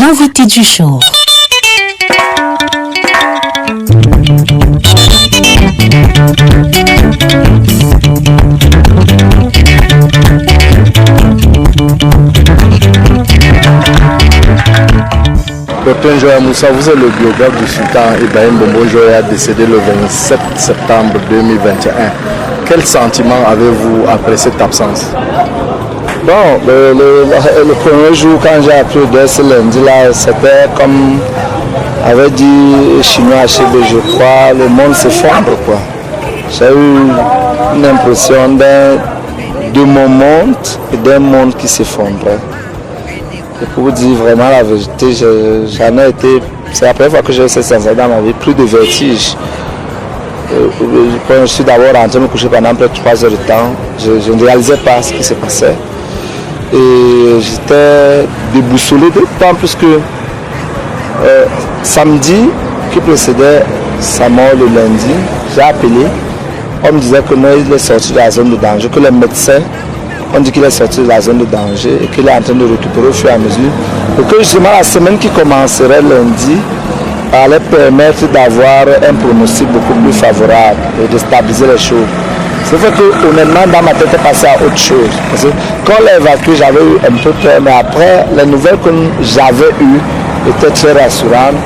l'invité du jour. Dr Joya Moussa, vous êtes le biographe du sultan Ibrahim Bombo Joya, décédé le 27 septembre 2021. Quel sentiment avez-vous après cette absence? Bon, le premier jour quand j'ai appris ce lundi-là, c'était comme avait dit Chinois HB, je crois, le monde s'effondre, quoi. J'ai eu une impression de mon monde et d'un monde qui s'effondrait. Et pour vous dire vraiment la vérité, j'en ai été, c'est la première fois que j'ai eu cette sensation dans ma vie, plus de vertige. Quand je suis d'abord rentré me coucher pendant près de 3 heures de temps, je ne réalisais pas ce qui se passait. Et j'étais déboussolé, d'autant plus que samedi qui précédait sa mort le lundi, j'ai appelé. On me disait que non, il est sorti de la zone de danger, que les médecins ont dit qu'il est sorti de la zone de danger et qu'il est en train de récupérer au fur et à mesure. Et que justement la semaine qui commencerait lundi allait permettre d'avoir un pronostic beaucoup plus favorable et de stabiliser les choses. C'est vrai que honnêtement dans ma tête est passé à autre chose. Parce que quand on l'a évacué, j'avais eu un peu peur, mais après les nouvelles que j'avais eues étaient très rassurantes.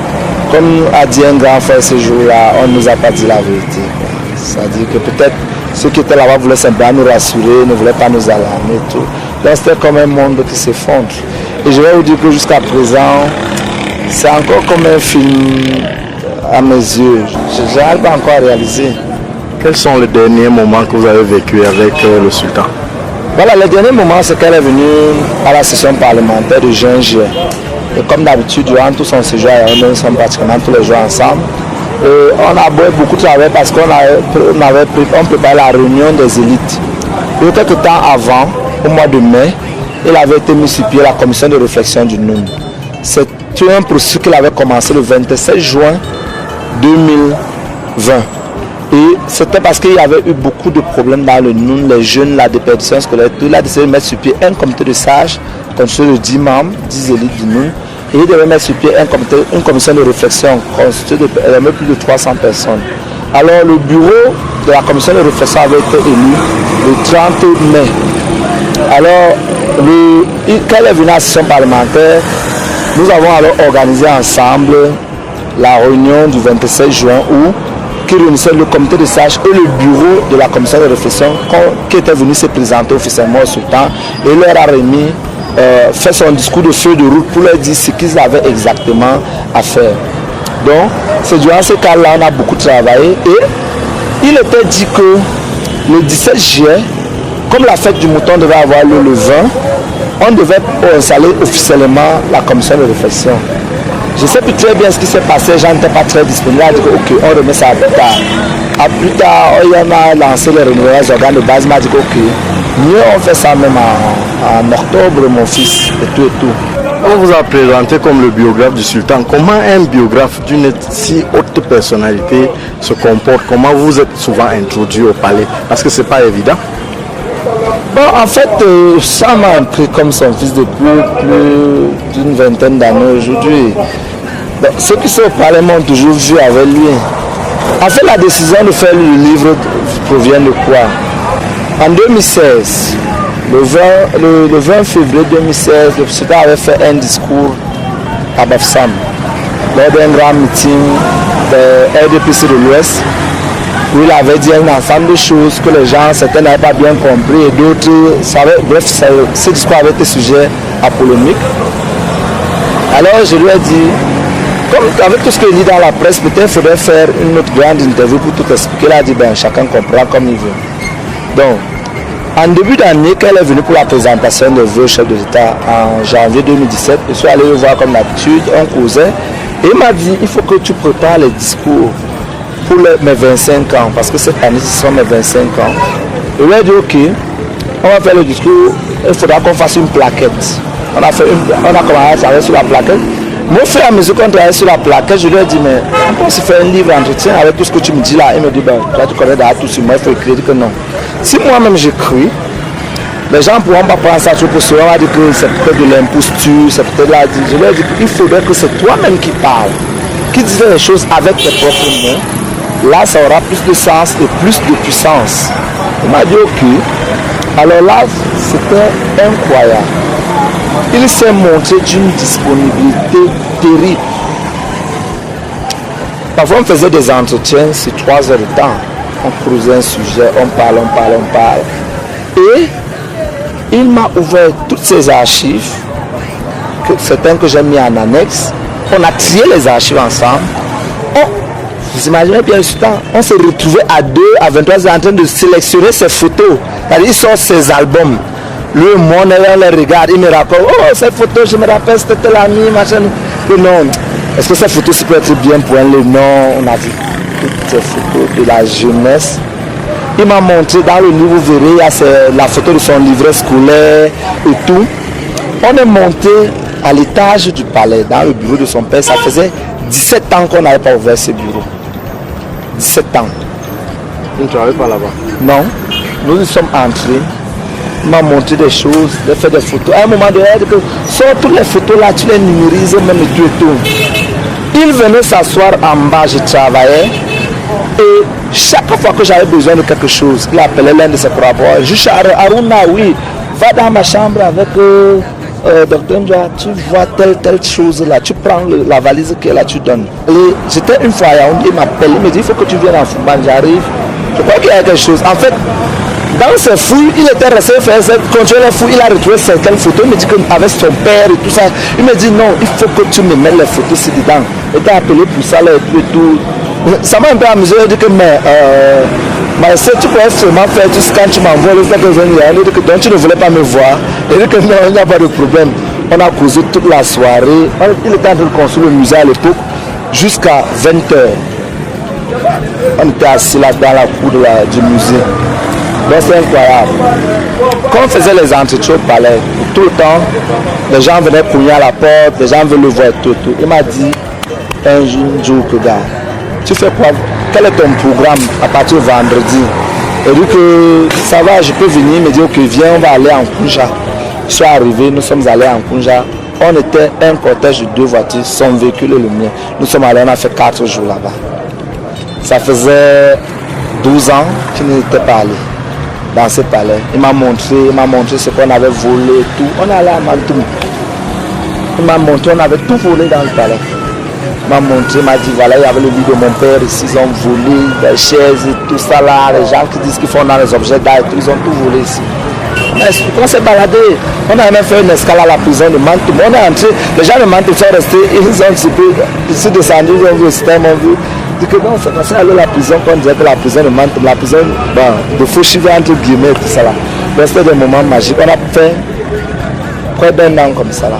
Comme a dit un grand frère ce jour-là, on ne nous a pas dit la vérité. C'est-à-dire que peut-être ceux qui étaient là-bas voulaient simplement nous rassurer, ne voulaient pas nous alarmer et tout. Donc c'était comme un monde qui s'effondre. Et je vais vous dire que jusqu'à présent, c'est encore comme un film à mes yeux. Je n'arrive pas encore à réaliser. Quels sont les derniers moments que vous avez vécu avec le sultan? Voilà, le dernier moment, c'est qu'elle est venue à la session parlementaire de juin-juillet. Et comme d'habitude, durant tout son séjour, nous sommes pratiquement tous les jours ensemble. Et on a beaucoup travaillé parce qu'on préparait la réunion des élites. Et quelques temps avant, au mois de mai, il avait été mis sur pied la commission de réflexion du NUN. C'est un processus qu'il avait commencé le 27 juin 2020. Et c'était parce qu'il y avait eu beaucoup de problèmes dans le NUN, les jeunes, la déperdition scolaire. Il a décidé de mettre sur pied un comité de sages, constitué de 10 membres, 10 élites du NUN. Et il devait mettre sur pied une commission de réflexion constituée de plus de 300 personnes. Alors le bureau de la commission de réflexion avait été élu le 30 mai. Alors, quand elle est venue à la session parlementaire, nous avons alors organisé ensemble la réunion du 27 juin qui réunissait le comité de sages et le bureau de la commission de réflexion qui était venu se présenter officiellement au sultan et leur a remis fait son discours de feuille de route pour leur dire ce qu'ils avaient exactement à faire. Donc, c'est durant ce cas-là on a beaucoup travaillé et il était dit que le 17 juillet, comme la fête du mouton devait avoir lieu le 20, on devait installer officiellement la commission de réflexion. Je ne sais plus très bien ce qui s'est passé, j'en n'étais pas très disponible. Il a dit que, ok, on remet ça à plus tard. À plus tard, il y en a lancé les renouvellements des organes de base, il m'a dit que, ok, mieux on fait ça même en octobre, mon fils, et tout et tout. On vous a présenté comme le biographe du sultan. Comment un biographe d'une si haute personnalité se comporte? Comment vous êtes souvent introduit au palais? Parce que ce n'est pas évident. Bon, en fait, ça m'a pris comme son fils depuis plus d'une vingtaine d'années aujourd'hui. Ceux qui sont au palais m'ont toujours vu avec lui. En fait, la décision de faire le livre provient de quoi? En 2016, le 20 février 2016, le sultan avait fait un discours à Bafoussam lors d'un grand meeting de RDPC de l'Ouest où il avait dit un ensemble de choses que les gens, certains n'avaient pas bien compris et d'autres, bref, ce discours avait été sujet à polémique. Alors je lui ai dit, comme avec tout ce qu'il dit dans la presse, peut-être il faudrait faire une autre grande interview pour tout expliquer. Il a dit, ben, chacun comprend comme il veut. Donc, en début d'année, quand elle est venue pour la présentation de vœux chef de l'État en janvier 2017, je suis allé le voir comme d'habitude, on causait, et il m'a dit, il faut que tu prépares les discours pour mes 25 ans, parce que cette année, ce sont mes 25 ans. Et il a dit, ok, on va faire le discours, il faudra qu'on fasse une plaquette. On a commencé à travailler sur la plaquette. Mon frère, à mesure qu'on travaille sur la plaquette, je lui ai dit, mais on peut se faire un livre d'entretien avec tout ce que tu me dis là. Il me dit, ben, toi tu connais déjà tout sur moi, il faut écrire que non. Si moi-même j'écris, Les gens ne pourront pas prendre ça pour cela. On va dire que c'est peut-être de l'imposture, c'est peut-être là. Je leur dis qu'il faudrait que c'est toi-même qui parles, qui dises les choses avec tes propres mots. Là, ça aura plus de sens et plus de puissance. Il m'a dit ok. Alors là, c'était incroyable. Il s'est montré d'une disponibilité terrible. Parfois, on faisait des entretiens sur 3 heures de temps. On creusait un sujet, on parle. Et il m'a ouvert toutes ces archives, certaines que j'ai mis en annexe. On a trié les archives ensemble. Vous imaginez bien ce temps, on s'est retrouvé à 2 à 23 heures en train de sélectionner ces photos. Il sort ses albums. Lui, mon élève les regarde, il me rappelle, oh, cette photo, je me rappelle, c'était l'ami, machin. Et non, est-ce que cette photo peut être bien pour un le nom? On a vu toutes ces photos de la jeunesse. Il m'a montré dans le livre, vous verrez, il y a la photo de son livret scolaire et tout. On est monté à l'étage du palais, dans le bureau de son père. Ça faisait 17 ans qu'on n'avait pas ouvert ce bureau. 17 ans. Tu ne travailles pas là-bas? Non, nous y sommes entrés. Il m'a montré des choses, il a fait des photos. À un moment donné, il a dit que sors toutes les photos là, tu les numérises, même tout et tout. Il venait s'asseoir en bas, je travaillais. Et chaque fois que j'avais besoin de quelque chose, il appelait l'un de ses collaborateurs. Juste Aruna, oui, va dans ma chambre avec Dr. Ndja, tu vois telle chose là, tu prends la valise qui est là, tu donnes. Et j'étais une fois à Yaoundé, il m'appelle, il me dit, il faut que tu viennes en Fouban, j'arrive. Je crois qu'il y a quelque chose. En fait, dans ses fouilles, il était resté faire continuer les fouilles, il a retrouvé certaines photos, il me dit qu'avec son père et tout ça, il me dit non, il faut que tu me mettes les photos ici dedans. Il t'a appelé pour ça là, et tout. Ça m'a un peu amusé, il dit que mais si tu pourrais seulement faire tout ce quand tu m'envoies, il dit que donc tu ne voulais pas me voir. Il dit que non, il n'y a pas de problème. On a causé toute la soirée. Il était en train de construire le musée à l'époque jusqu'à 20h. On était assis là dans la cour du musée. Donc c'est incroyable. Quand on faisait les entretiens au palais, tout le temps, les gens venaient cogner à la porte, les gens veulent le voir tout. Il m'a dit un jour que gars, tu fais quoi? Quel est ton programme à partir de vendredi? Il dit que ça va, je peux venir. Il me dit ok, viens, on va aller en Kunja. Je suis arrivé, nous sommes allés en Kunja. On était un cortège de 2 voitures, son véhicule et le mien. Nous sommes allés, on a fait 4 jours là-bas. Ça faisait 12 ans qu'il n'était pas allé dans ce palais. Il m'a montré ce qu'on avait volé, tout. On est allé à Mantoum. Il m'a montré, on avait tout volé dans le palais. Il m'a montré, il m'a dit voilà, il y avait le lit de mon père ici, ils ont volé des chaises et tout ça là. Les gens qui disent qu'ils font dans les objets d'art, ils ont tout volé ici. On s'est baladé, on a même fait une escale à la prison de Mantoum. On est entré, les gens de Mantoum sont restés, ils ont un petit peu, ils sont descendus, ils ont vu le système, ils ont vu. Dit que non, c'est passé à aller à la prison, quand on disait que la prison de Mantoum, la prison de Fouchiva entre guillemets, tout ça là. C'était des moments magiques. On a fait près d'1 an comme ça là.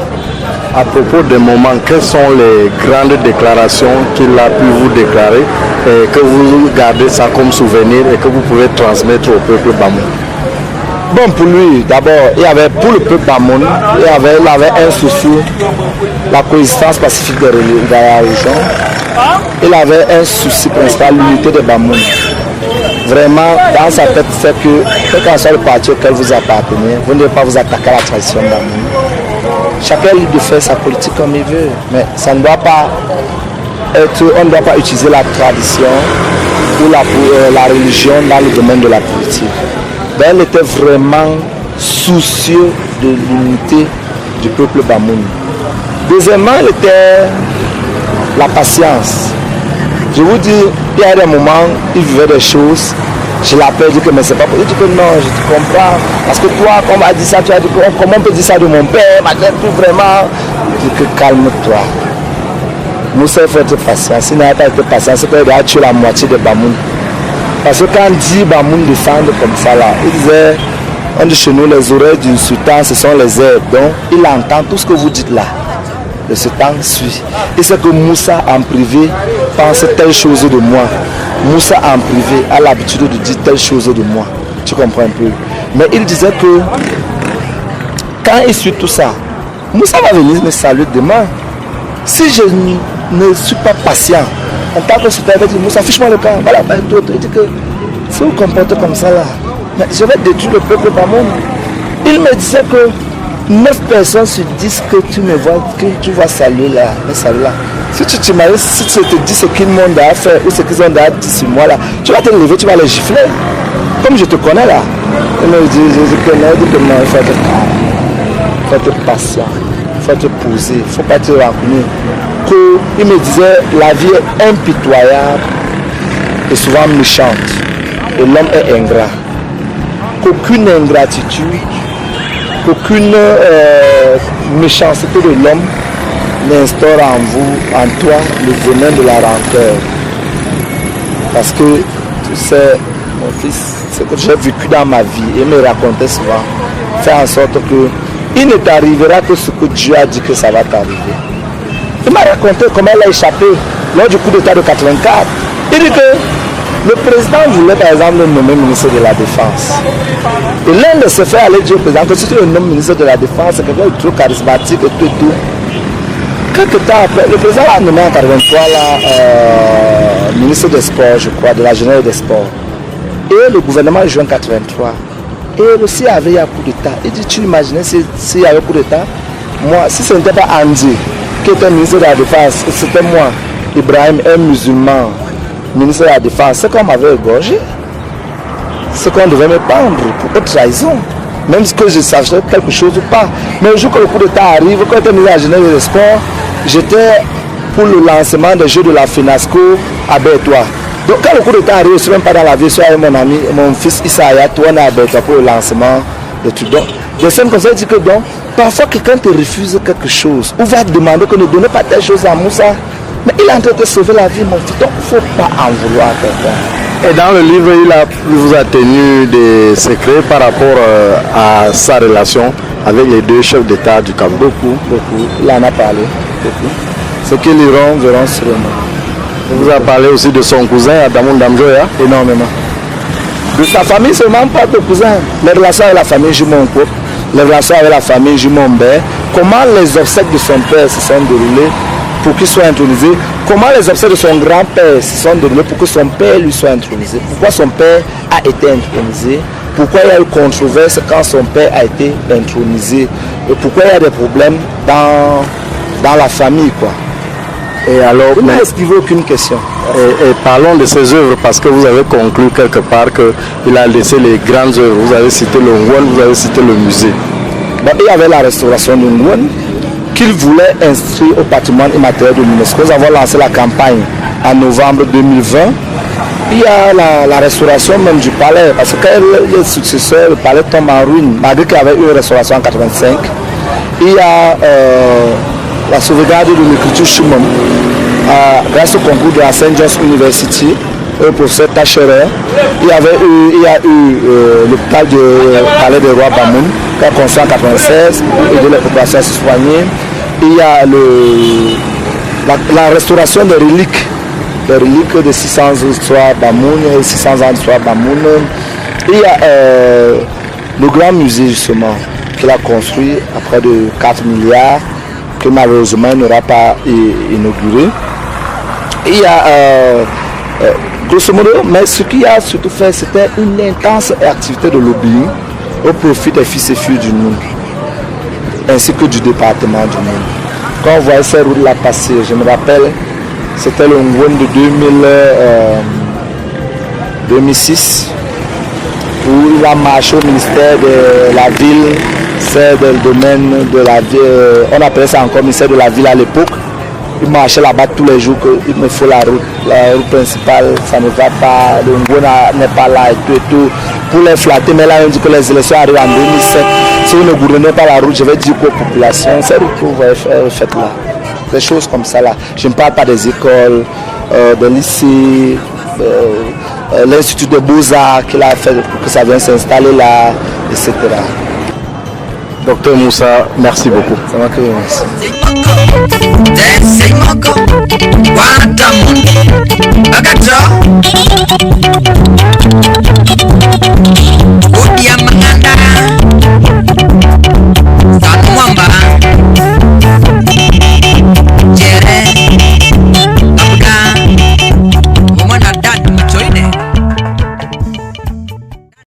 À propos des moments, quelles sont les grandes déclarations qu'il a pu vous déclarer et que vous gardez ça comme souvenir et que vous pouvez transmettre au peuple Bamoun? Bon, pour lui, d'abord, pour le peuple Bamoun, il avait un souci, la coexistence pacifique de la région. Il avait un souci principal, l'unité de Bamoun. Vraiment, dans sa tête, c'est que, quel qu'en soit le parti auquel vous appartenez, vous ne devez pas vous attaquer à la tradition Bamoun. Chacun est libre de faire sa politique comme il veut, mais ça ne doit pas être, on ne doit pas utiliser la tradition ou la religion dans le domaine de la politique. Donc, elle était vraiment soucieux de l'unité du peuple Bamoun. Deuxièmement, il était la patience. Je vous dis, il y a des moments, il vivait des choses. Je l'appelle, je dis que mais c'est pas possible. Il dit que non, je te comprends. Parce que toi, comme on a dit ça, tu as dit comment on peut dire ça de mon père, tout vraiment. Je dis que calme-toi. Moussa, il faut être patient. S'il n'a pas été patient, c'est qu'il a tué la moitié de Bamoun. Parce que quand dit Bamoun descend comme ça là, il disait, on dit chez nous, les oreilles d'une sultan, ce sont les herbes. Donc, il entend tout ce que vous dites là. Le sultan suit. Et c'est que Moussa en privé pense telle chose de moi. Moussa en privé a l'habitude de dire telle chose de moi. Tu comprends un peu. Mais il disait que quand il suit tout ça, Moussa va venir me saluer demain. Si je ne suis pas patient, en tant que sultan, il va dire Moussa, fiche-moi le camp. Voilà, il dit que si vous vous comportez comme ça là, mais je vais détruire le peuple Bamoun. Il me disait que 9 personnes sur 10 que tu me vois, que tu vas saluer là, si tu t'imagines, si tu te dis ce que le monde a fait ou ce qu'ils ont dit sur moi là, tu vas te lever, tu vas les gifler. Comme je te connais là. Il me dit, je connais, il dit que non, il faut être calme, il faut être patient, il faut être posé, il ne faut pas te rancunier. Il me disait, la vie est impitoyable et souvent méchante. Et l'homme est ingrat. Qu'aucune ingratitude, qu'aucune méchanceté de l'homme n'instaure en vous, en toi, le venin de la rancœur. Parce que, tu sais, mon fils, ce que j'ai vécu dans ma vie, et me racontait souvent, fait en sorte que il ne t'arrivera que ce que Dieu a dit que ça va t'arriver. Il m'a raconté comment elle a échappé lors du coup d'État de 84. Il dit que le président voulait par exemple le nommer ministre de la Défense. Et l'un de ses frères allait dire au président que si tu le nommes ministre de la Défense, c'est quelqu'un de trop charismatique et tout. Quelques temps après, le président a nommé en 83 là, ministre des Sports, je crois, de la jeunesse des Sports. Et le gouvernement juin 83. Et aussi il y avait un coup d'État. Il dit, tu imaginais s'il y avait un coup d'État, moi, si ce n'était pas Andy qui était ministre de la Défense, c'était moi, Ibrahim, un musulman, ministre de la Défense, c'est qu'on m'avait égorgé. C'est qu'on devait me pendre pour haute trahison. Même si je savais quelque chose ou pas. Mais le jour que le coup d'État arrive, quand j'étais ministre de la jeunesse et des sports, j'étais pour le lancement des Jeux de la FINASCO à Bertois. Donc quand le coup d'État arrive, je ne suis même pas dans l'avion, je suis avec mon ami, mon fils Issa Ayatou, on est à Bertois pour le lancement de tout. Donc, des scènes comme ça, dit que donc, parfois quelqu'un te refuse quelque chose, ou va te demander que ne donne pas telle chose à Moussa, mais il est en train de te sauver la vie, mon fils. Donc il ne faut pas en vouloir à quelqu'un. Et dans le livre, il vous a tenu des secrets par rapport à sa relation avec les deux chefs d'État du Cameroun. Beaucoup. Il en a parlé. Beaucoup. Ceux qui liront verront sûrement. Il vous a parlé aussi de son cousin Adamou Ndamjoya. Énormément. De sa famille seulement, pas de cousin. Les relations avec la famille Jumon Kop, les relations avec la famille Jumon Mbé, comment les obsèques de son père se sont déroulées pour qu'il soit intronisé, comment les obsèques de son grand-père se sont déroulées pour que son père lui soit intronisé, pourquoi son père a été intronisé, pourquoi il y a eu controverse quand son père a été intronisé, et pourquoi il y a des problèmes dans la famille, quoi. Et alors, il n'a esquivé aucune question. Et parlons de ses œuvres, parce que vous avez conclu quelque part qu'il a laissé les grandes œuvres. Vous avez cité le Ngouane, vous avez cité le musée. Bon, il y avait la restauration du Ngouane qu'il voulait inscrire au patrimoine immatériel de l'UNESCO. Nous avons lancé la campagne en novembre 2020. Il y a la restauration même du palais, parce que quand le successeur, le palais tombe en ruine, malgré qu'il y avait eu une restauration en 1985. Il y a la sauvegarde de l'écriture Shimon, grâce au concours de la St. John's University, le professeur Tacherer. Il y a eu le palais du roi Bamoun, qui a construit en 1996, et de la population à se soigner. Il y a la restauration des reliques de 600 ans d'histoire Bamoun et 600 ans d'histoire Bamoun. Il y a le grand musée justement qu'il a construit à près de 4 milliards, que malheureusement il n'aura pas inauguré. Il y a grosso modo, mais ce qu'il a surtout fait, c'était une intense activité de lobbying au profit des fils et filles du Noun, ainsi que du département du Noun. Quand on voyait ces routes là passer, je me rappelle, c'était le Ngouane de 2006, où il a marché au ministère de la ville, c'est le domaine de la ville, on appelait ça encore ministère de la ville à l'époque. Il marchait là-bas tous les jours, il me faut la route principale, ça ne va pas, le Ngouane n'est pas là et tout, pour les flatter, mais là on dit que les élections arrivent en 2007, si vous ne gouvernez pas la route, je vais dire aux populations, c'est route que vous faites là, des choses comme ça là. Je ne parle pas des écoles, des lycées, l'Institut de Beaux-Arts qu'il a fait pour que ça vienne s'installer là, etc. Docteur Moussa, merci beaucoup. Ça m'a créé merci.